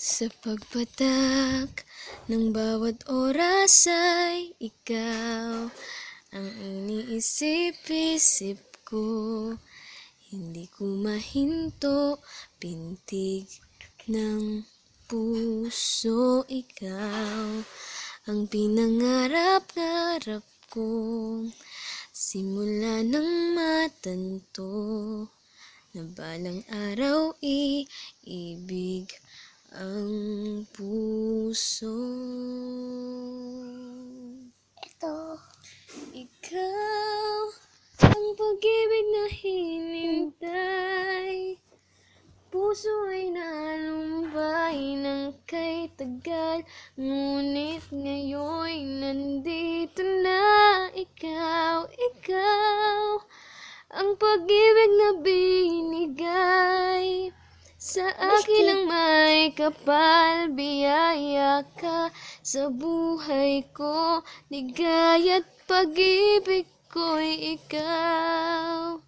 Sa pagpatak ng bawat oras ay ikaw ang iniisip-isip ko. Hindi ko mahinto, pintig ng puso, ikaw ang pinangarap-ngarap ko. Simula ng matanto na balang araw iibig ang puso. Ito. Ikaw ang pag-ibig na hinintay. Puso ay nalumbay ng kay tagal, ngunit ngayon'y nandito na. Ikaw ang pag-ibig na binigay sa akin ang may kapal. Biyaya ka sa buhay ko, ligaya't pag-ibig ko'y ikaw.